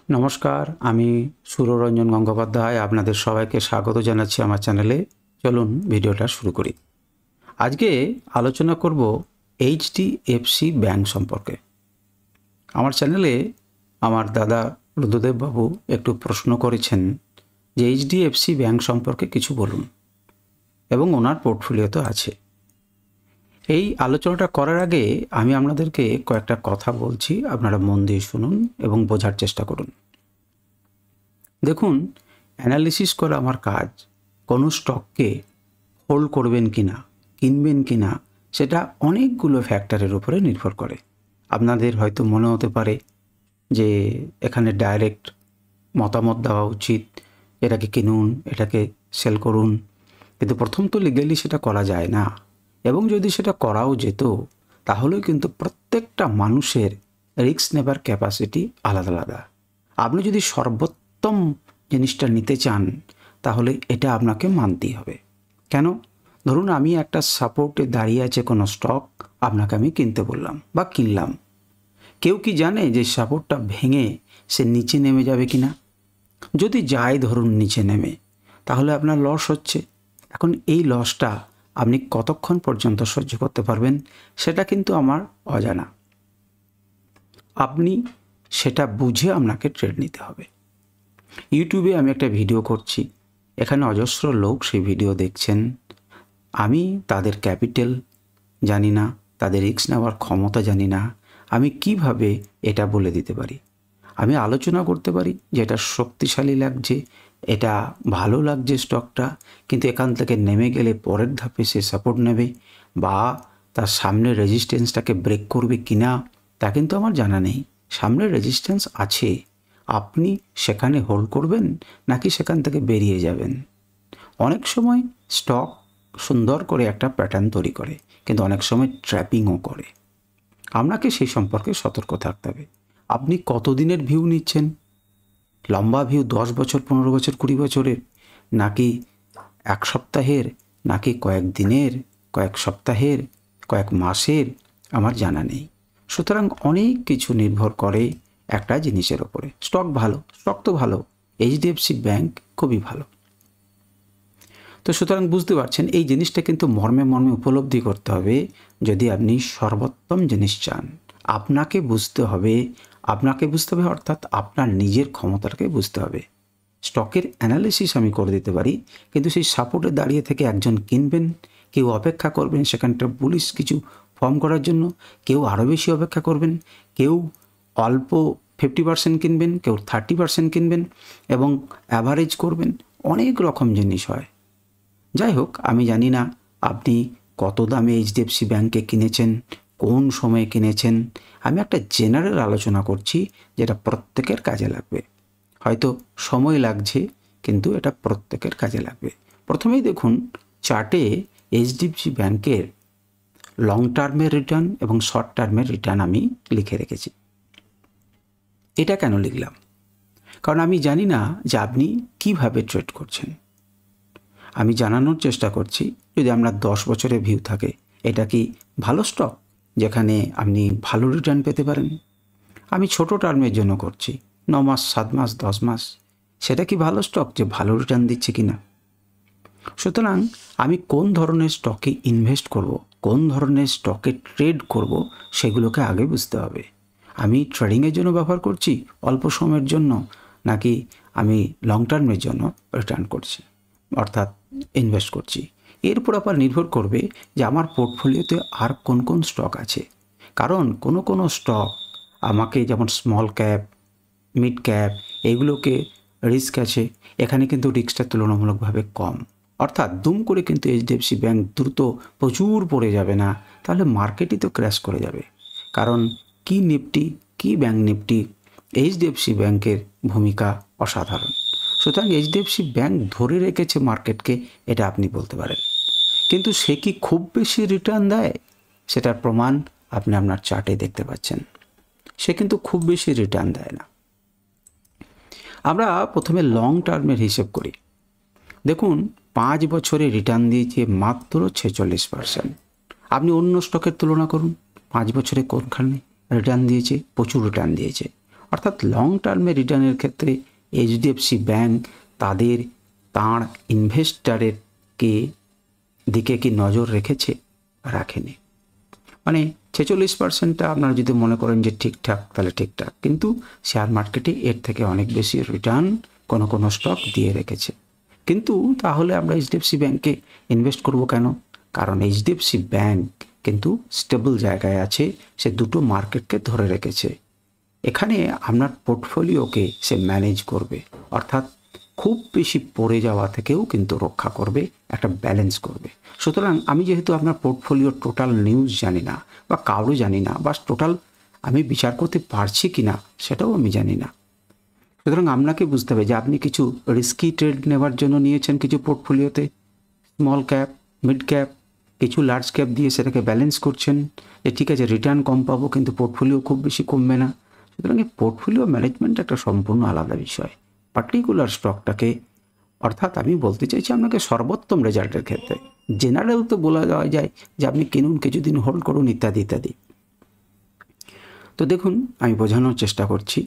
নমস্কার, আমি সুররঞ্জন গঙ্গোপাধ্যায় আপনাদের সবাইকে স্বাগত জানাচ্ছি আমার চ্যানেলে। চলুন ভিডিওটা শুরু করি। আজকে আলোচনা করব এইচডিএফসি ব্যাংক সম্পর্কে। আমার চ্যানেলে আমার দাদা রুদ্রদেব বাবু একটু প্রশ্ন করেছেন যে এইচডিএফসি ব্যাংক সম্পর্কে কিছু বলুন, এবং ওনার পোর্টফোলিওতে আছে। এই আলোচনাটা করার আগে আমি আপনাদেরকে কয়েকটা কথা বলছি, আপনারা মন দিয়ে শুনুন এবং বোঝার চেষ্টা করুন। দেখুন, অ্যানালিসিস করা আমার কাজ। কোনো স্টককে হোল্ড করবেন কি না, কিনবেন কি না, সেটা অনেকগুলো ফ্যাক্টরের উপরে নির্ভর করে। আপনাদের হয়তো মনে হতে পারে যে এখানে ডাইরেক্ট মতামত দেওয়া উচিত, এটাকে কিনুন, এটাকে সেল করুন, কিন্তু প্রথম তো লিগালি সেটা করা যায় না। এবং যদি সেটা করাও যেত, তাহলেও কিন্তু প্রত্যেকটা মানুষের রিস্ক নেবার ক্যাপাসিটি আলাদা আলাদা। আপনি যদি সর্বোত্তম জিনিসটা নিতে চান, তাহলে এটা আপনাকে মানতেই হবে। কেন? ধরুন আমি একটা সাপোর্টে দাঁড়িয়ে আছে কোনো স্টক, আপনাকে আমি কিনতে বললাম বা কিনলাম। কেউ কি জানে যে সাপোর্টটা ভেঙে সে নিচে নেমে যাবে কি না? যদি যায় ধরুন নিচে নেমে, তাহলে আপনার লস হচ্ছে। এখন এই লসটা আপনি কতক্ষণ পর্যন্ত সহ্য করতে পারবেন, সেটা কিন্তু আমার অজানা। আপনি সেটা বুঝে আপনাকে ট্রেড নিতে হবে। ইউটিউবে আমি একটা ভিডিও করছি, এখানে অজস্র লোক সেই ভিডিও দেখছেন। আমি তাদের ক্যাপিটাল জানি না, তাদের রিস্ক নেওয়ার ক্ষমতা জানি না। আমি কিভাবে এটা বলে দিতে পারি? আমি আলোচনা করতে পারি যে এটা শক্তিশালী লাগছে, এটা ভালো লাগছে স্টকটা, কিন্তু এখান থেকে নেমে গেলে পরের ধাপে সে সাপোর্ট নেবে বা তার সামনের রেজিস্ট্যান্সটাকে ব্রেক করবে কিনা, তা কিন্তু আমার জানা নেই। সামনের রেজিস্ট্যান্স আছে, আপনি সেখানে হোল্ড করবেন নাকি সেখান থেকে বেরিয়ে যাবেন। অনেক সময় স্টক সুন্দর করে একটা প্যাটার্ন তৈরি করে, কিন্তু অনেক সময় ট্র্যাপিংও করে। আপনাকে সেই সম্পর্কে সতর্ক থাকতে হবে। আপনি কতদিনের ভিউ নিচ্ছেন? লম্বা ভিউ 10 বছর, 15 বছর, 20 বছরের, নাকি এক সপ্তাহের, নাকি কয়েক দিনের, কয়েক সপ্তাহের, কয়েক মাসের, আমার জানা নেই। সুতরাং অনেক কিছু নির্ভর করে একটা জিনিসের ওপরে। স্টক ভালো, স্টক তো ভালো, এইচডিএফসি ব্যাংক খুবই ভালো। তো সুতরাং বুঝতে পারছেন, এই জিনিসটা কিন্তু মর্মে মর্মে উপলব্ধি করতে হবে। যদি আপনি সর্বোত্তম জিনিস চান, আপনাকে বুঝতে হবে অর্থাৎ আপনার নিজের ক্ষমতাটাকে বুঝতে হবে। স্টকের অ্যানালিসিস আমি করে দিতে পারি, কিন্তু সেই সাপোর্টে দাঁড়িয়ে থেকে একজন কিনবেন, কেউ অপেক্ষা করবেন সেখানটা বুলিশ কিছু ফর্ম করার জন্য, কেউ আরও বেশি অপেক্ষা করবেন, কেউ অল্প 50% কিনবেন, কেউ 30% কিনবেন এবং অ্যাভারেজ করবেন। অনেক রকম জিনিস হয়। যাই হোক, আমি জানি না আপনি কত দামে এইচডিএফসি ব্যাংকে কিনেছেন, কোন সময়ে কিনেছেন। আমি একটা জেনারেল আলোচনা করছি, যেটা প্রত্যেকের কাজে লাগবে। হয়তো সময় লাগছে, কিন্তু এটা প্রত্যেকের কাজে লাগবে। প্রথমেই দেখুন, চার্টে এইচডিএফসি ব্যাংকের লং টার্মের রিটার্ন এবং শর্ট টার্মের রিটার্ন আমি লিখে রেখেছি। এটা কেন লিখলাম? কারণ আমি জানি না যে আপনি কিভাবে ট্রেড করছেন। আমি জানানোর চেষ্টা করছি, যদি আপনার 10 বছরের ভিউ থাকে, এটা কি ভালো স্টক যেখানে আপনি ভালো রিটার্ন পেতে পারেন? আমি ছোট টার্মের জন্য করছি, 9 মাস, 7 মাস, 10 মাস, সেটা কি ভালো স্টক যে ভালো রিটার্ন দিচ্ছে কিনা? সুতরাং আমি কোন ধরনের স্টকে ইনভেস্ট করব, কোন ধরনের স্টকে ট্রেড করব, সেগুলোকে আগে বুঝতে হবে। আমি ট্রেডিংয়ের জন্য ব্যবহার করছি অল্প সময়ের জন্য, নাকি আমি লং টার্মের জন্য রিটার্ন করছি অর্থাৎ ইনভেস্ট করছি। এর উপর আবার নির্ভর করবে যে আমার পোর্টফোলিওতে আর কোন কোন স্টক আছে। কারণ কোনো স্টক আমাকে, যেমন স্মল ক্যাপ, মিড ক্যাপ, এগুলোকে রিস্ক আছে, এখানে কিন্তু রিস্কটা তুলনামূলকভাবে কম। অর্থাৎ দুম করে কিন্তু এইচডিএফসি ব্যাংক দ্রুত প্রচুর পড়ে যাবে না, তাহলে মার্কেটই তো ক্র্যাশ করে যাবে। কারণ কি নিফটি, কি ব্যাংক নিফটি, এইচডিএফসি ব্যাংকের ভূমিকা অসাধারণ। সুতরাং এইচডিএফসি ব্যাংক ধরে রেখেছে মার্কেটকে, এটা আপনি বলতে পারেন। কিন্তু সে কি খুব বেশি রিটার্ন দেয়? সেটার প্রমাণ আপনি আপনার চার্টে দেখতে পাচ্ছেন। সে কিন্তু খুব বেশি রিটার্ন দেয় না। আমরা প্রথমে লং টার্মের হিসেব করি। দেখুন, 5 বছরে রিটার্ন দিয়েছে মাত্র 46%। আপনি অন্য স্টকের তুলনা করুন, 5 বছরে কোনখানে রিটার্ন দিয়েছে? প্রচুর রিটার্ন দিয়েছে। অর্থাৎ লং টার্মে রিটার্নের ক্ষেত্রে এইচডিএফসি ব্যাংক তাঁর ইনভেস্টারের দিকে কি নজর রেখেছে? রাখেনি। মানে 46%টা আপনারা যদি মনে করেন যে ঠিকঠাক, তাহলে ঠিকঠাক, কিন্তু শেয়ার মার্কেটে এর থেকে অনেক বেশি রিটার্ন কোনো স্টক দিয়ে রেখেছে। কিন্তু তাহলে আমরা এইচডিএফসি ব্যাংকে ইনভেস্ট করব কেন? কারণ এইচডিএফসি ব্যাংক কিন্তু স্টেবল জায়গায় আছে, সে দুটো মার্কেটকে ধরে রেখেছে। এখানে আপনার পোর্টফোলিওকে সে ম্যানেজ করবে, অর্থাৎ খুব বেশি পড়ে যাওয়া থেকেও কিন্তু রক্ষা করবে, একটা ব্যালেন্স করবে। সুতরাং আমি যেহেতু আপনার পোর্টফোলিওর টোটাল নিউজ জানি না, বা কারো জানি না, বা টোটাল আমি বিচার করতে পারছি কি না সেটাও আমি জানি না, সুতরাং আপনাকে বুঝতে হবে যে আপনি কিছু রিস্কি ট্রেড নেওয়ার জন্য নিয়েছেন কিছু পোর্টফোলিওতে, স্মল ক্যাপ, মিড ক্যাপ, কিছু লার্জ ক্যাপ দিয়ে সেটাকে ব্যালেন্স করছেন যে ঠিক আছে রিটার্ন কম পাবো কিন্তু পোর্টফোলিও খুব বেশি কমবে না। সুতরাং এই পোর্টফোলিও ম্যানেজমেন্ট একটা সম্পূর্ণ আলাদা বিষয়। পার্টিকুলার স্টকটাকে, অর্থাৎ আমি বলতে চাইছি আপনাকে সর্বোত্তম রেজাল্টের ক্ষেত্রে, জেনারেল তো বলা যাওয়া যায় যে আপনি কিনুন, কিছুদিন হোল্ড করুন, ইত্যাদি ইত্যাদি। তো দেখুন, আমি বোঝানোর চেষ্টা করছি,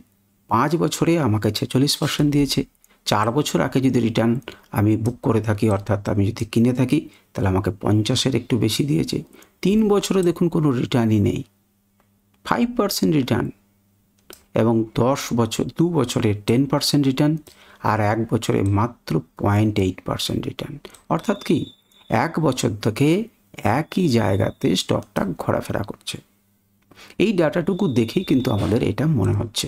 5 বছরে আমাকে 46% দিয়েছে। 4 বছর আগে যদি রিটার্ন আমি বুক করে থাকি, অর্থাৎ আমি যদি কিনে থাকি, তাহলে আমাকে 50-এর একটু বেশি দিয়েছে। 3 বছরে দেখুন কোনো রিটার্নই নেই, 5% রিটার্ন, এবং 2 বছরে 10% রিটার্ন, আর 1 বছরে মাত্র 0.8% রিটার্ন। অর্থাৎ কি 1 বছর থেকে একই জায়গাতে স্টকটা ঘোরাফেরা করছে। এই ডাটাটুকু দেখেই কিন্তু আমাদের এটা মনে হচ্ছে,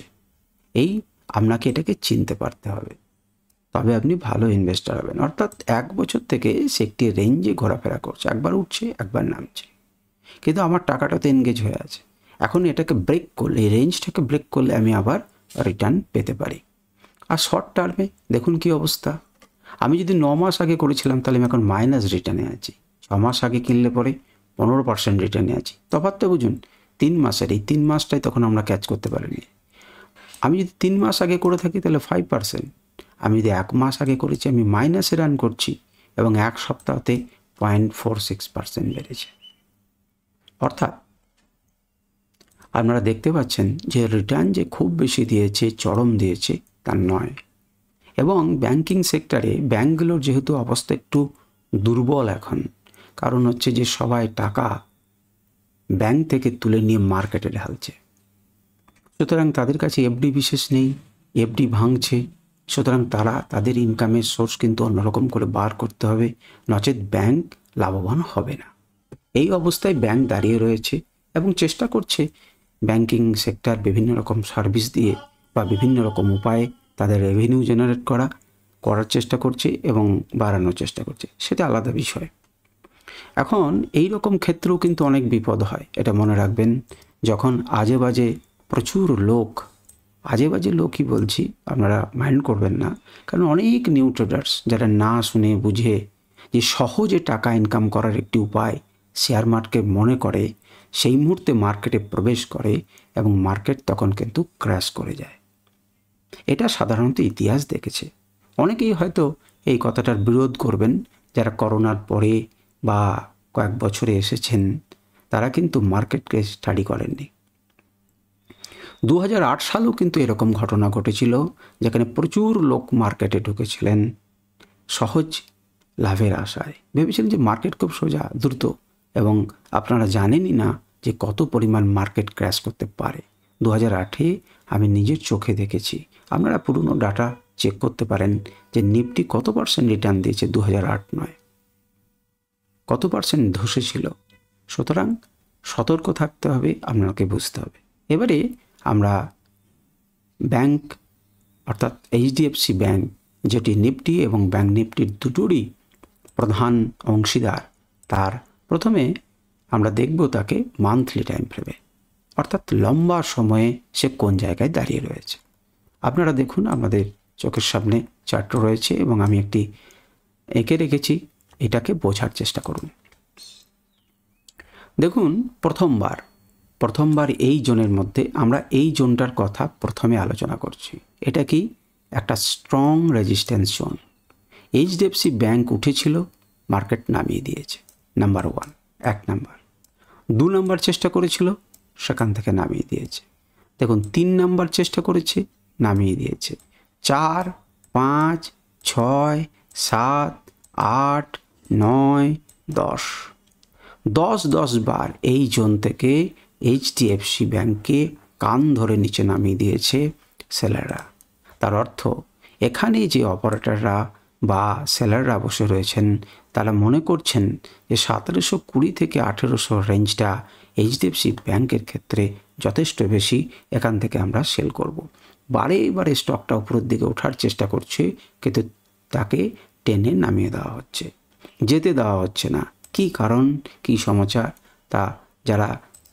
আপনাকে এটাকে চিনতে পারতে হবে, তবে আপনি ভালো ইনভেস্টার হবেন। অর্থাৎ 1 বছর থেকে সে একটি রেঞ্জে ঘোরাফেরা করছে, একবার উঠছে একবার নামছে, কিন্তু আমার টাকাটা তো এনগেজ হয়ে আছে। এখন এটাকে ব্রেক করলে, এই রেঞ্জটাকে ব্রেক করলে আমি আবার রিটার্ন পেতে পারি। আর শর্ট টার্মে দেখুন কি অবস্থা, আমি যদি 9 মাস আগে করেছিলাম তাহলে আমি এখন মাইনাস রিটার্নে আছি। 6 মাস আগে কিনলে পরে 15% রিটার্নে আছি। তফাৎটা বুঝুন, 3 মাসের, এই 3 মাসটাই তখন আমরা ক্যাচ করতে পারিনি। আমি যদি 3 মাস আগে করে থাকি তাহলে 5%, আমি যদি 1 মাস আগে করেছি আমি মাইনাসে রান করছি, এবং 1 সপ্তাহতে 0.46% বেড়েছে। অর্থাৎ আপনারা দেখতে পাচ্ছেন যে রিটার্ন যে খুব বেশি দিয়েছে, চরম দিয়েছে তা নয়। এবং ব্যাংকিং সেক্টরে ব্যাংকগুলোর যেহেতু অবস্থা একটু দুর্বল এখন, কারণ হচ্ছে যে সবাই টাকা ব্যাংক থেকে তুলে নিয়ে মার্কেটে ঢালছে, সুতরাং তাদের কাছে এফডি বিশেষ নেই, এফডি ভাঙছে, সুতরাং তাদের ইনকামের সোর্স কিন্তু অন্যরকম করে বার করতে হবে, নচেত ব্যাংক লাভবান হবে না। এই অবস্থায় ব্যাংক দাঁড়িয়ে রয়েছে এবং চেষ্টা করছে ব্যাংকিং সেক্টর বিভিন্ন রকম সার্ভিস দিয়ে বা বিভিন্ন রকম উপায়ে তাদের রেভিনিউ জেনারেট করার চেষ্টা করছে এবং বাড়ানোর চেষ্টা করছে, সেটা আলাদা বিষয়। এখন এই রকম ক্ষেত্রেও কিন্তু অনেক বিপদ হয়, এটা মনে রাখবেন। যখন আজে বাজে লোকই বলছি, আপনারা মাইন্ড করবেন না, কারণ অনেক নিউ ট্রেডার্স যারা না শুনে বুঝে যে সহজে টাকা ইনকাম করার একটি উপায় শেয়ার মার্কেট মনে করে, সেই মুহূর্তে মার্কেটে প্রবেশ করে এবং মার্কেট তখন কিন্তু ক্র্যাশ করে যায়। এটা সাধারণত ইতিহাস দেখেছে। অনেকেই হয়তো এই কথাটার বিরোধ করবেন, যারা করোনার পরে বা কয়েক বছরে এসেছেন, তারা কিন্তু মার্কেটকে স্টাডি করেননি। 2008 সালেও কিন্তু এরকম ঘটনা ঘটেছিল, যেখানে প্রচুর লোক মার্কেটে ঢুকেছিলেন সহজ লাভের আশায়, ভেবেছিলেন যে মার্কেট খুব সোজা দ্রুত, এবং আপনারা জানেনই না যে কত পরিমাণ মার্কেট ক্র্যাশ করতে পারে। 2008-এ আমি নিজের চোখে দেখেছি, আপনারা পুরনো ডাটা চেক করতে পারেন যে নিফটি কত % রিটার্ন দিয়েছে 2008-9, কত % ধসেছিল। সুতরাং সতর্ক থাকতে হবে, আপনাকে বুঝতে হবে। এবারে আমরা ব্যাংক, অর্থাৎ এইচডিএফসি ব্যাংক, যেটি নিফটি এবং ব্যাংক নিফটির দুটোরই প্রধান অংশীদার, তার প্রথমে আমরা দেখব তাকে মান্থলি টাইম ফ্রেমে, অর্থাৎ লম্বা সময়ে সে কোন জায়গায় দাঁড়িয়ে রয়েছে। আপনারা দেখুন, আমাদের চোখের সামনে চার্ট রয়েছে এবং আমি একটি এঁকে রেখেছি, এটাকে বোঝার চেষ্টা করুন। দেখুন, প্রথমবার এই জোনের মধ্যে আমরা এই জোনটার কথা প্রথমে আলোচনা করছি। এটা কি একটা strong resistance zone. HDFC bank উঠেছিল, মার্কেট নামিয়ে দিয়েছে, নাম্বার 1। 2 নাম্বার চেষ্টা করেছিল, সেখান থেকে নামিয়ে দিয়েছে। দেখুন 3 নাম্বার চেষ্টা করেছে, নামিয়ে দিয়েছে। 4, 5, 6, 7, 8, 9, 10, 10 বার এই জোন থেকে এইচডিএফসি ব্যাংকে কান ধরে নিচে নামিয়ে দিয়েছে সেলাররা। তার অর্থ এখানে যে অপারেটররা বা সেলাররা বসে রয়েছেন তারা মনে করছেন যে 1720 থেকে 1800 রেঞ্জটা এইচডিএফসি ব্যাংকের ক্ষেত্রে যথেষ্ট বেশি, এখান থেকে আমরা সেল করব। বারে বারে স্টকটা উপরের দিকে ওঠার চেষ্টা করছে, কিন্তু তাকে টেনে নামিয়ে দেওয়া হচ্ছে, যেতে দেওয়া হচ্ছে না। কি কারণ, কি সমাচার, তা যারা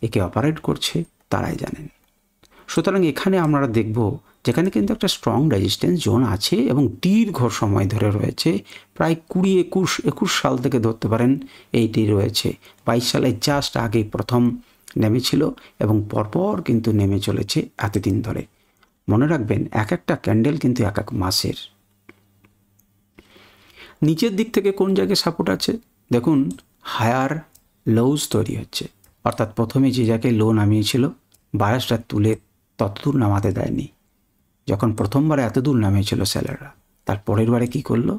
একে অপারেট করছে তারাই জানেন। সুতরাং এখানে আমরা দেখব যেখানে কিন্তু একটা স্ট্রং রেজিস্ট্যান্স জোন আছে এবং দীর্ঘ সময় ধরে রয়েছে, প্রায় 20-21 সাল থেকে ধরতে পারেন এইটি রয়েছে। 22 সালে জাস্ট আগে প্রথম নেমেছিল এবং পরপর কিন্তু নেমে চলেছে এতদিন ধরে। মনে রাখবেন এক একটা ক্যান্ডেল কিন্তু এক এক মাসের। নিচের দিক থেকে কোন জায়গায় সাপোর্ট আছে দেখুন, হায়ার লোজ তৈরি হচ্ছে, অর্থাৎ প্রথমে যে জায়গায় লো নামিয়েছিল বায়াসটা তুলে ততদূর নামাতে দেয়নি। যখন প্রথমবারে এত দূর নামিয়েছিল সেলাররা, তার পরের বারে কী করলো,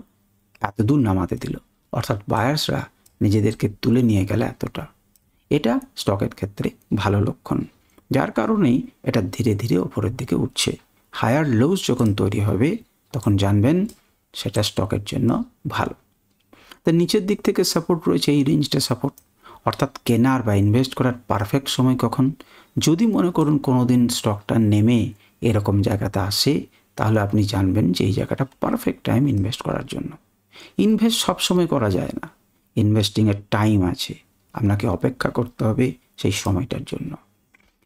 এত দূর নামাতে দিল, অর্থাৎ বায়ার্সরা নিজেদেরকে তুলে নিয়ে গেলে এতটা। এটা স্টকের ক্ষেত্রে ভালো লক্ষণ, যার কারণেই এটা ধীরে ধীরে ওপরের দিকে উঠছে। হায়ার লোজ যখন তৈরি হবে তখন জানবেন সেটা স্টকের জন্য ভালো। তো নিচের দিক থেকে সাপোর্ট রয়েছে, এই রেঞ্জটা সাপোর্ট, অর্থাৎ কেনার বা ইনভেস্ট করার পারফেক্ট সময় কখন। যদি মনে করুন কোনো দিন স্টকটা নেমে এরকম জায়গাতে আসে, তাহলে আপনি জানবেন যে এই জায়গাটা পারফেক্ট টাইম ইনভেস্ট করার জন্য। ইনভেস্ট সবসময় করা যায় না, ইনভেস্টিংয়ের টাইম আছে, আপনাকে অপেক্ষা করতে হবে সেই সময়টার জন্য।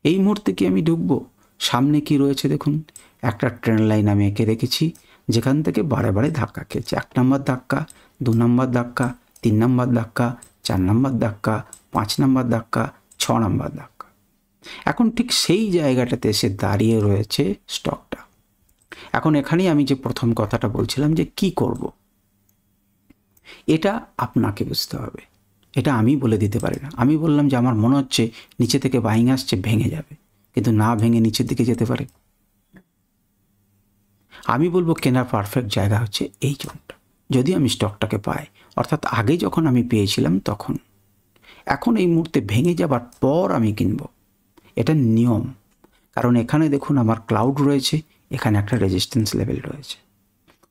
এই মুহূর্তে কি আমি ঢুকবো, সামনে কি রয়েছে দেখুন, একটা ট্রেন লাইন আমি এঁকে রেখেছি, যেখান থেকে বারে বারে ধাক্কা খেয়েছে। 1 নম্বর ধাক্কা, 2 নম্বর ধাক্কা, 3 নম্বর ধাক্কা, 4 নম্বর ধাক্কা, 5 নম্বর ধাক্কা, 6 নম্বর ধাক্কা। এখন ঠিক সেই জায়গাটাতে এসে দাঁড়িয়ে রয়েছে স্টকটা। এখন এখানেই আমি যে প্রথম কথাটা বলছিলাম যে কি করব, এটা আপনাকে বুঝতে হবে, এটা আমি বলে দিতে পারি না। আমি বললাম যে আমার মনে হচ্ছে নিচে থেকে বাইং আসছে, ভেঙে যাবে, কিন্তু না ভেঙে নিচের দিকে যেতে পারে। আমি বলবো কেনার পারফেক্ট জায়গা হচ্ছে এই জোনটা, যদি আমি স্টকটাকে পাই, অর্থাৎ আগে যখন আমি পেয়েছিলাম তখন। এখন এই মুহূর্তে ভেঙে যাবার পর আমি কিনব, এটা নিয়ম। কারণ এখানে দেখুন আমার ক্লাউড রয়েছে, এখানে একটা রেজিস্ট্যান্স লেভেল রয়েছে,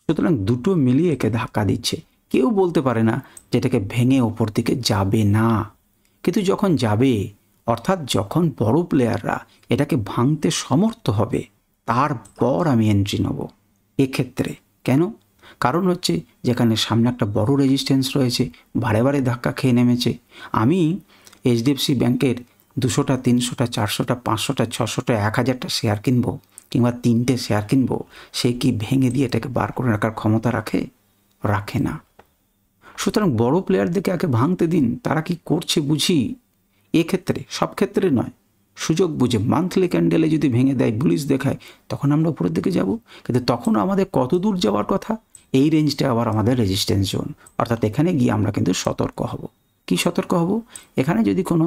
সুতরাং দুটো মিলিয়ে একে ধাক্কা দিচ্ছে। কেউ বলতে পারে না যে এটাকে ভেঙে ওপর দিকে যাবে না, কিন্তু যখন যাবে, অর্থাৎ যখন বড় প্লেয়াররা এটাকে ভাঙতে সমর্থ হবে, তারপর আমি এন্ট্রি নেব এক্ষেত্রে। কেন? কারণ হচ্ছে যেখানে সামনে একটা বড় রেজিস্ট্যান্স রয়েছে, বারে বারে ধাক্কা খেয়ে নেমেছে। আমি এইচডিএফসি ব্যাংকের 200টা, 300টা, 400টা, 500টা, 600টা, 1000টা শেয়ার কিনবো, কিংবা 3টে শেয়ার কিনবো, সে কি ভেঙে দিয়ে এটাকে বার করে রাখার ক্ষমতা রাখে? রাখে না। সুতরাং বড় প্লেয়ারদেরকে আগে ভাঙতে দিন, তারা কি করছে বুঝি। এক্ষেত্রে, সব ক্ষেত্রে নয়, সুযোগ বুঝে মান্থলি ক্যান্ডেলে যদি ভেঙে দেয়, বুলিশ দেখায়, তখন আমরা উপরের দিকে যাব। কিন্তু তখনও আমাদের কত দূর যাওয়ার কথা, এই রেঞ্জটা আবার আমাদের রেজিস্ট্যান্স জোন, অর্থাৎ এখানে গিয়ে আমরা কিন্তু সতর্ক হব। কি সতর্ক হব? এখানে যদি কোনো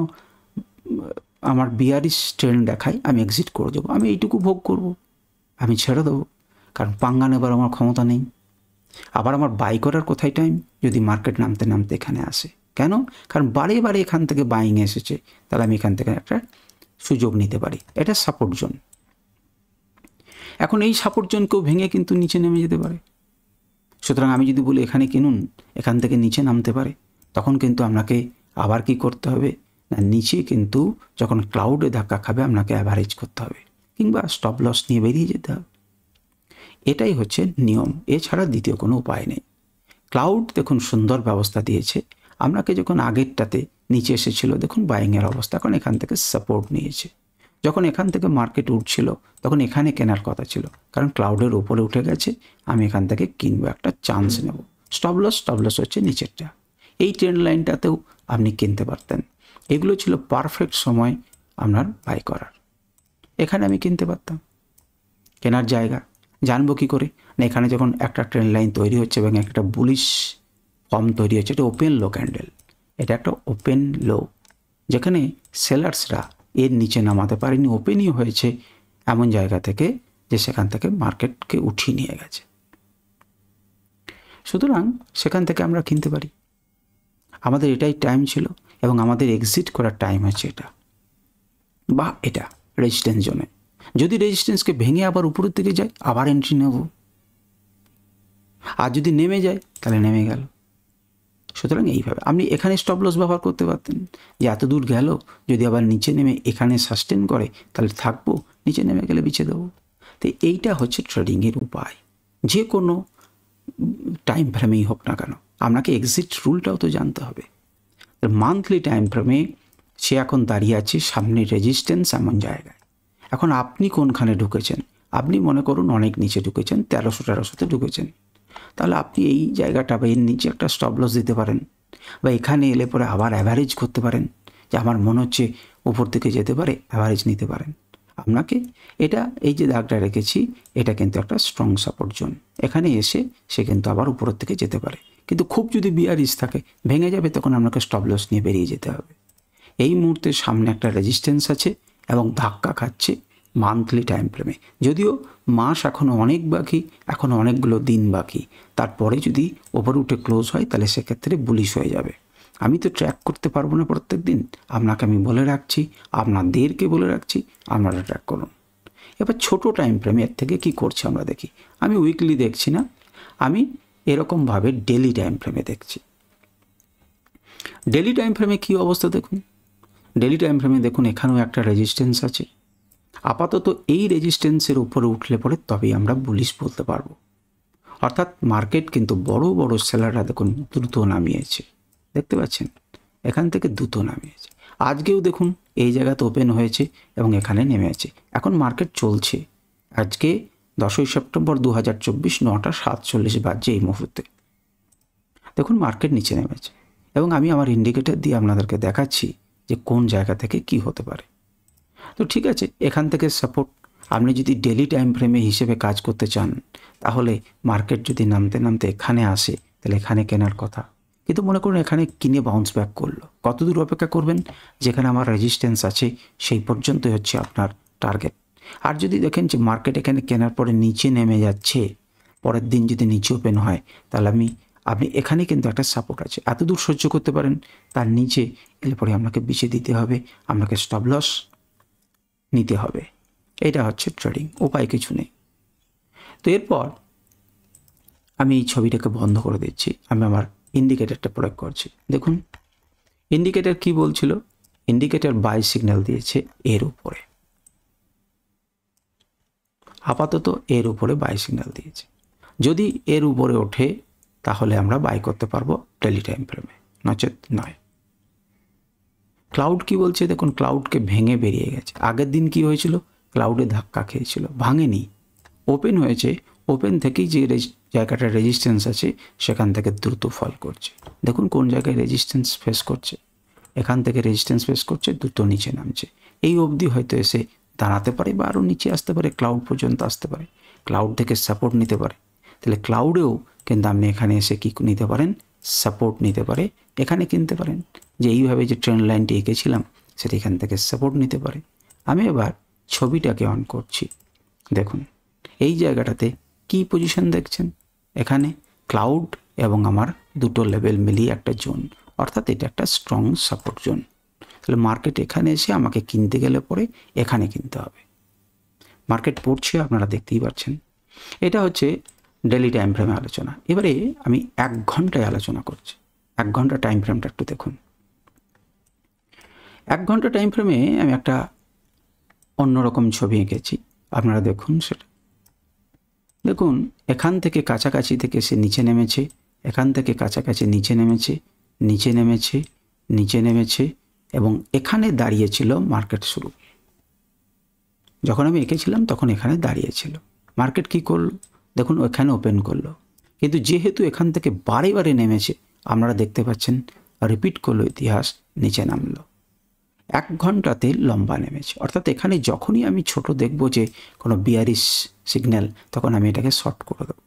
আমার বিয়ারিশ ট্রেন্ড দেখায়, আমি এক্সিট করে দেবো, আমি এইটুকু ভোগ করব, আমি ছেড়ে দেবো, কারণ পাঙ্গা নেবার আমার ক্ষমতা নেই। আবার আমার বাই করার কোথায় টাইম, যদি মার্কেট নামতে নামতে এখানে আসে। কেন? কারণ বারে বারে এখান থেকে বাইং এসেছে, তাহলে আমি এখান থেকে একটা সুযোগ নিতে পারি। এটা সাপোর্ট জোন। এখন এই সাপোর্ট জোনকেও ভেঙে কিন্তু নিচে নেমে যেতে পারে। সুতরাং আমি যদি বলি এখানে কিনুন, এখান থেকে নিচে নামতে পারে, তখন কিন্তু আপনাকে আবার কি করতে হবে না, নিচে কিন্তু যখন ক্লাউডে ধাক্কা খাবে আপনাকে অ্যাভারেজ করতে হবে, কিংবা স্টপ লস নিয়ে বেরিয়ে যেতে হবে। এটাই হচ্ছে নিয়ম, এছাড়া দ্বিতীয় কোনো উপায় নেই। ক্লাউড দেখুন সুন্দর ব্যবস্থা দিয়েছে। আপনাকে যখন আগেরটাতে নিচে এসেছিল, দেখুন বাইংয়ের অবস্থা, এখন এখান থেকে সাপোর্ট নিয়েছে। যখন এখান থেকে মার্কেট উঠছিল, তখন এখানে কেনার কথা ছিল, কারণ ক্লাউডের উপরে উঠে গেছে, আমি এখান থেকে কিনবো, একটা চান্স নেব। স্টপ লস হচ্ছে নিচেরটা। এই ট্রেন্ড লাইনটাতেও আপনি কিনতে পারতেন। এগুলো ছিল পারফেক্ট সময় আপনার বাই করার। এখানে আমি কিনতে পারতাম। কেনার জায়গা জানবো কী করে না, এখানে যখন একটা ট্রেন্ড লাইন তৈরি হচ্ছে এবং একটা বুলিশ ফর্ম তৈরি হচ্ছে, এটা ওপেন লো ক্যান্ডেল, এটা একটা ওপেন লো, যেখানে সেলার্সরা এর নিচে নামাতে পারেনি, ওপেনই হয়েছে, এমন জায়গা থেকে যে সেখান থেকে মার্কেটকে উঠিয়ে নিয়ে গেছে। সুতরাং সেখান থেকে আমরা কিনতে পারি। আমাদের এটাই টাইম ছিল এবং আমাদের এক্সিট করার টাইম হচ্ছে এটা বা এটা রেজিস্ট্যান্স জোনে। যদি রেজিস্ট্যান্সকে ভেঙে আবার উপরের দিকে যায় আবার এন্ট্রি নেব, আর যদি নেমে যায় তাহলে নেমে গেল। সুতরাং এইভাবে আপনি এখানে স্টপ লস ব্যবহার করতে পারতেন যে এত দূর গেল, যদি আবার নিচে নেমে এখানে সাস্টেন করে তাহলে থাকবো, নিচে নেমে গেলে বিছে দেবো। তো এইটা হচ্ছে ট্রেডিংয়ের উপায়। যে কোনো টাইম ফ্রেমেই হোক না কেন আপনাকে এক্সিট রুলটাও তো জানতে হবে। মান্থলি টাইম ফ্রেমে সে এখন দাঁড়িয়ে আছে সামনে রেজিস্ট্যান্স এমন জায়গায়। এখন আপনি কোনখানে ঢুকেছেন? আপনি মনে করুন অনেক নিচে ঢুকেছেন, 1300-1400-তে ঢুকেছেন, তাহলে আপনি এই জায়গাটা বা এর নিচে একটা স্টপ লস দিতে পারেন, বা এখানে এলে পরে আবার অ্যাভারেজ করতে পারেন যে আমার মনে হচ্ছে উপর থেকে যেতে পারে, অ্যাভারেজ নিতে পারেন। আপনাকে এটা এই যে দাগটা রেখেছি এটা কিন্তু একটা স্ট্রং সাপোর্ট জোন, এখানে এসে সে কিন্তু আবার উপরের থেকে যেতে পারে, কিন্তু খুব যদি বিয়ারিশ থাকে ভেঙে যাবে, তখন আপনাকে স্টপ লস নিয়ে বেরিয়ে যেতে হবে। এই মুহূর্তে সামনে একটা রেজিস্ট্যান্স আছে এবং ধাক্কা খাচ্ছে মান্থলি টাইম ফ্রেমে। যদিও মাস এখনও অনেক বাকি, এখনও অনেকগুলো দিন বাকি, তারপরে যদি ওপর উঠে ক্লোজ হয় তাহলে সেক্ষেত্রে বুলিশ হয়ে যাবে। আমি তো ট্র্যাক করতে পারবো না প্রত্যেক দিন, আপনাকে আমি বলে রাখছি, আপনাদেরকে বলে রাখছি, আপনারা ট্র্যাক করুন। এবার ছোট টাইম ফ্রেমে এর থেকে কী করছে আমরা দেখি। আমি উইকলি দেখছি না, আমি এরকমভাবে ডেলি টাইম ফ্রেমে দেখছি। ডেলি টাইম ফ্রেমে কী অবস্থা দেখুন। ডেলি টাইম ফ্রেমে দেখুন এখানেও একটা রেজিস্ট্যান্স আছে। আপাতত এই রেজিস্ট্যান্সের উপরে উঠলে পরে তবেই আমরা বুলিশ বলতে পারবো। অর্থাৎ মার্কেট কিন্তু বড় বড় সেলাররা দেখুন দ্রুত নামিয়েছে, দেখতে পাচ্ছেন এখান থেকে দ্রুত নামিয়েছে। আজকেও দেখুন এই জায়গাতে ওপেন হয়েছে এবং এখানে নেমেছে। এখন মার্কেট চলছে। আজকে 10ই সেপ্টেম্বর 2024 9:47 বাজছে এই মুহূর্তে। দেখুন মার্কেট নিচে নেমেছে এবং আমি আমার ইন্ডিকেটর দিয়ে আপনাদেরকে দেখাচ্ছি যে কোন জায়গা থেকে কি হতে পারে। তো ঠিক আছে, এখান থেকে সাপোর্ট আপনি যদি ডেলি টাইম ফ্রেমে হিসেবে কাজ করতে চান, তাহলে মার্কেট যদি নামতে নামতে এখানে আসে তাহলে এখানে কেনার কথা। কিন্তু মনে করুন এখানে কিনে বাউন্স ব্যাক করলো, কত দূর অপেক্ষা করবেন? যেখানে আমার রেজিস্ট্যান্স আছে সেই পর্যন্তই হচ্ছে আপনার টার্গেট। আর যদি দেখেন যে মার্কেট এখানে কেনার পরে নিচে নেমে যাচ্ছে, পরের দিন যদি নিচে ওপেন হয় তাহলে আপনি এখানে কিন্তু একটা সাপোর্ট আছে, এত দূর সহ্য করতে পারেন। তার নিচে এলে পরে আপনাকে বিছে দিতে হবে, আপনাকে স্টপ লস নিতে হবে। এটা হচ্ছে ট্রেডিং, উপায় কিছু নেই। তো এরপর আমি এই ছবিটাকে বন্ধ করে দিচ্ছি, আমি আমার ইন্ডিকেটরটা প্রয়োগ করছি। দেখুন ইন্ডিকেটর কি বলছিল, ইন্ডিকেটর বাই সিগন্যাল দিয়েছে এর উপরে, আপাতত এর উপরে বাই সিগন্যাল দিয়েছে। যদি এর উপরে ওঠে তাহলে আমরা বাই করতে পারবো ডেলি টাইম ফ্রেমে, নচেত নয়। ক্লাউড কি বলছে দেখুন, ক্লাউডকে ভেঙে বেরিয়ে গেছে। আগের দিন কি হয়েছিল, ক্লাউডে ধাক্কা খেয়েছিল, ভাঙেনি, ওপেন হয়েছে। ওপেন থেকেই যে জায়গাটা রেজিস্ট্যান্স আছে সেখান থেকে দ্রুত ফল করছে। দেখুন কোন জায়গায় রেজিস্ট্যান্স ফেস করছে, এখান থেকে রেজিস্ট্যান্স ফেস করছে, দ্রুত নিচে নামছে। এই অবধি হয়তো এসে দাঁড়াতে পারে বা আরও নিচে আসতে পারে, ক্লাউড পর্যন্ত আসতে পারে, ক্লাউড থেকে সাপোর্ট নিতে পারে। তাহলে ক্লাউডেও কিন্তু আপনি এখানে এসে কী নিতে পারেন, সাপোর্ট নিতে পারে, এখানে কিনতে পারেন। যে এইভাবে যে ট্রেন্ড লাইনটি এঁকেছিলাম সেটা এখান থেকে সাপোর্ট নিতে পারে। আমি এবার ছবিটাকে অন করছি। দেখুন এই জায়গাটাতে কি পজিশন দেখছেন, এখানে ক্লাউড এবং আমার দুটো লেভেল মিলিয়ে একটা জোন, অর্থাৎ এটা একটা স্ট্রং সাপোর্ট জোন। তাহলে মার্কেট এখানে এসে আমাকে কিনতে গেলে পরে এখানে কিনতে হবে। মার্কেট পড়ছে আপনারা দেখতেই পাচ্ছেন। এটা হচ্ছে ডেলি টাইম ফ্রেমে আলোচনা। এবারে আমি 1 ঘন্টায় আলোচনা করছি। 1 ঘন্টা টাইম ফ্রেমটা একটু দেখুন। 1 ঘন্টা টাইম ফ্রেমে আমি একটা অন্যরকম ছবি এঁকেছি, আপনারা দেখুন সেটা। দেখুন এখান থেকে কাছাকাছি থেকে সে নিচে নেমেছে, এখান থেকে কাছাকাছি নিচে নেমেছে, নিচে নেমেছে, নিচে নেমেছে এবং এখানে দাঁড়িয়েছিল মার্কেট শুরু। যখন আমি এঁকেছিলাম তখন এখানে দাঁড়িয়েছিল। মার্কেট কি করলো দেখুন, এখানে ওপেন করলো, কিন্তু যেহেতু এখান থেকে বারে বারে নেমেছে আপনারা দেখতে পাচ্ছেন রিপিট করলো ইতিহাস, নিচে নামলো। 1 ঘন্টাতে লম্বা নেমেছে, অর্থাৎ এখানে যখনই আমি ছোট দেখব যে কোনো বিয়ারিশ সিগন্যাল তখন আমি এটাকে শর্ট করে দেবো।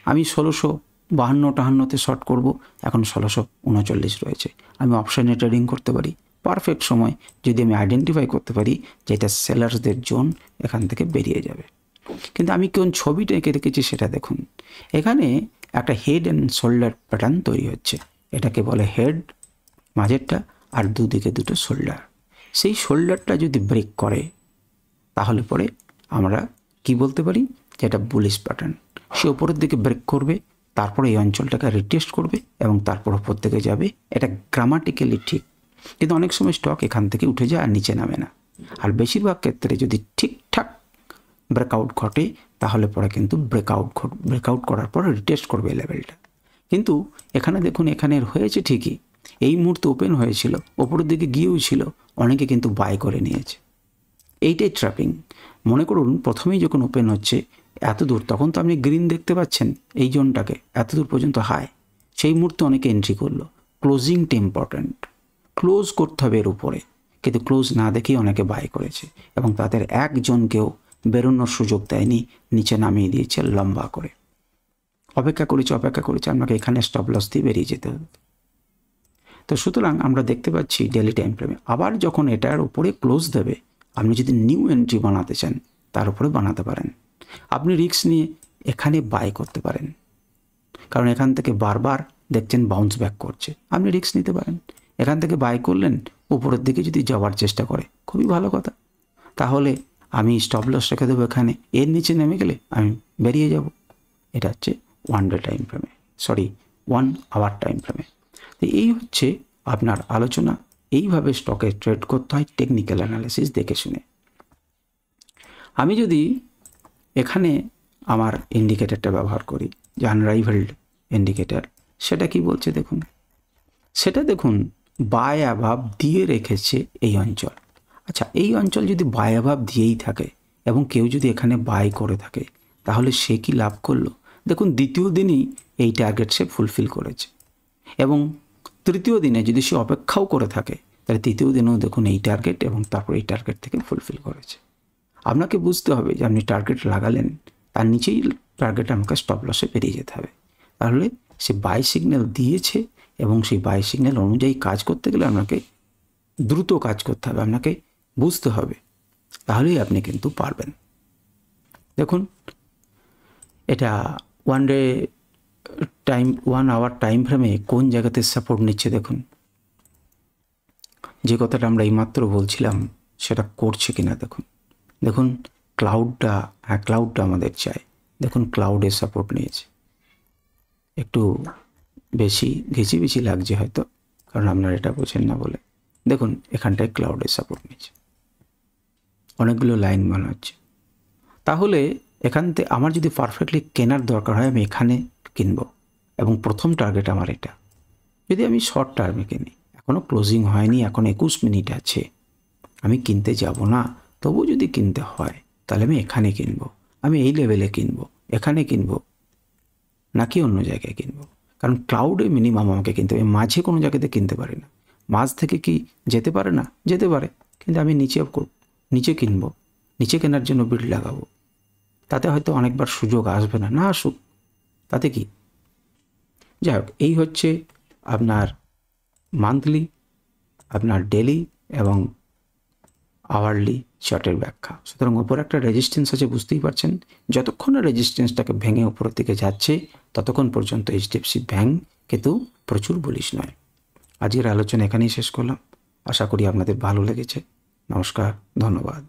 আমি 1652-58তে শর্ট করব, এখন 1639 রয়েছে। আমি অপশানে ট্রেডিং করতে পারি, পারফেক্ট সময় যদি আমি আইডেন্টিফাই করতে পারি যে এটা সেলার্সদের জোন, এখান থেকে বেরিয়ে যাবে। কিন্তু আমি কোন ছবিটা এঁকে রেখেছি সেটা দেখুন। এখানে একটা হেড অ্যান্ড শোল্ডার প্যাটার্ন তৈরি হচ্ছে, এটাকে বলে হেড মাঝেরটা, আর দুদিকে দুটো শোল্ডার। সেই শোল্ডারটা যদি ব্রেক করে তাহলে পরে আমরা কি বলতে পারি যে এটা বুলিশ প্যাটার্ন। সে ওপরের দিকে ব্রেক করবে, তারপরে এই অঞ্চলটাকে রিটেস্ট করবে এবং তারপর ওপর থেকে যাবে। এটা গ্রামাটিক্যালি ঠিক, কিন্তু অনেক সময় স্টক এখান থেকে উঠে যায় আর নিচে নামে না। আর বেশিরভাগ ক্ষেত্রে যদি ঠিকঠাক ব্রেকআউট ঘটে তাহলে পরে কিন্তু ব্রেকআউট করার পর রিটেস্ট করবে এই লেভেলটা। কিন্তু এখানে দেখুন, এখানে হয়েছে ঠিকই, এই মুহূর্তে ওপেন হয়েছিল, ওপরের দিকে গিয়েও ছিল, অনেকে কিন্তু বাই করে নিয়েছে। এইটাই ট্র্যাপিং। মনে করুন প্রথমেই যখন ওপেন হচ্ছে এত দূর, তখন তো আপনি গ্রিন দেখতে পাচ্ছেন এই জোনটাকে, এত দূর পর্যন্ত হাই, সেই মুহূর্তে অনেকে এন্ট্রি করলো। ক্লোজিংটা ইম্পর্ট্যান্ট, ক্লোজ করতে হবে এর উপরে, কিন্তু ক্লোজ না দেখেই অনেকে বাই করেছে এবং তাদের একজনকেও বেরোনোর সুযোগ দেয়নি, নিচে নামিয়ে দিয়েছে লম্বা করে। অপেক্ষা করেছে আপনাকে এখানে স্টপ লস দিয়ে বেরিয়ে যেতে হবে। তো সুতরাং আমরা দেখতে পাচ্ছি ডেলি টাইম ফ্রেমে আবার যখন এটার উপরে ক্লোজ দেবে, আপনি যদি নিউ এন্ট্রি বানাতে চান তার উপরে বানাতে পারেন। আপনি রিস্ক নিয়ে এখানে বাই করতে পারেন, কারণ এখান থেকে বারবার দেখছেন বাউন্স ব্যাক করছে, আপনি রিস্ক নিতে পারেন। এখান থেকে বাই করলেন, উপরের দিকে যদি যাওয়ার চেষ্টা করে খুবই ভালো কথা, তাহলে আমি স্টপ লস রেখে দেবো এখানে, এর নিচে নেমে গেলে আমি বেরিয়ে যাব। এটা হচ্ছে 1 ডে টাইম ফ্রেমে, 1 আওয়ার টাইম ফ্রেমে। তো এই হচ্ছে আপনার আলোচনা। এইভাবে স্টকে ট্রেড করতে হয় টেকনিক্যাল অ্যানালিসিস দেখে শুনে। আমি যদি এখানে আমার ইন্ডিকেটরটা ব্যবহার করি, যে আনরাইভেলড ইন্ডিকেটর, সেটা কি বলছে দেখুন। সেটা দেখুন বাই অ্যাভাব দিয়ে রেখেছে এই অঞ্চল। আচ্ছা, এই অঞ্চল যদি বাই অ্যাভাব দিয়েই থাকে এবং কেউ যদি এখানে বাই করে থাকে, তাহলে সে কি লাভ করলো? দেখুন দ্বিতীয় দিনই এই টার্গেট সে ফুলফিল করেছে, এবং তৃতীয় দিনে যদি সে অপেক্ষাও করে থাকে, তাহলে তৃতীয় দিনেও দেখুন এই টার্গেট এবং তারপর এই টার্গেট থেকে ফুলফিল করেছে। আপনাকে বুঝতে হবে যে আপনি টার্গেট লাগালেন, তার নিচেই টার্গেট আমাকে স্টপ লসে বেরিয়ে যেতে হবে। তাহলে সে বাই সিগন্যাল দিয়েছে এবং সেই বাই সিগন্যাল অনুযায়ী কাজ করতে গেলে আপনাকে দ্রুত কাজ করতে হবে, আপনাকে বুঝতে হবে, তাহলেই আপনি কিন্তু পারবেন। দেখুন এটা 1 আওয়ার টাইম ফ্রেমে কোন জায়গাতে সাপোর্ট নিচ্ছে দেখুন। যে কথাটা আমরা এইমাত্র বলছিলাম সেটা করছে কিনা দেখুন। দেখুন ক্লাউডটা আমাদের চাই। দেখুন ক্লাউডে সাপোর্ট নিয়েছে, একটু বেশি ঘেঁচিবেছি লাগছে হয়তো, কারণ আপনারা এটা বোঝেন না বলে। দেখুন এখানটায় ক্লাউডে সাপোর্ট নিয়েছে, অনেকগুলো লাইন বানাচ্ছে। তাহলে এখান থেকে আমার যদি পারফেক্টলি কেনার দরকার হয়, আমি এখানে কিনবো এবং প্রথম টার্গেট আমার এটা। যদি আমি শর্ট টার্মে কিনি, এখনও ক্লোজিং হয়নি, এখন 21 মিনিট আছে, আমি কিনতে যাব না, তবু যদি কিনতে হয় তাহলে আমি এখানে কিনবো, আমি এই লেভেলে কিনবো, এখানে কিনবো নাকি অন্য জায়গায় কিনবো। কারণ ক্লাউডে মিনিমাম আমাকে কিনতে হবে, মাঝে কোনো জায়গাতে কিনতে পারি না। মাঝ থেকে কি যেতে পারে না? যেতে পারে, কিন্তু আমি নিচে কিনবো, নিচে কেনার জন্য বিড লাগাবো। তাতে হয়তো অনেকবার সুযোগ আসবে না, আসুক, তাতে কি। যাই হোক, এই হচ্ছে আপনার মান্থলি, আপনার ডেলি এবং আওয়ারলি চার্টের ব্যাখ্যা। সুতরাং ওপর একটা রেজিস্ট্যান্স আছে, বুঝতেই পারছেন। যতক্ষণ না রেজিস্ট্যান্সটাকে ভেঙে উপরের দিকে যাচ্ছে ততক্ষণ পর্যন্ত এইচডিএফসি ব্যাংক কিন্তু প্রচুর বুলিশ নয়। আজকের আলোচনা এখানেই শেষ করলাম। আশা করি আপনাদের ভালো লেগেছে। নমস্কার, ধন্যবাদ।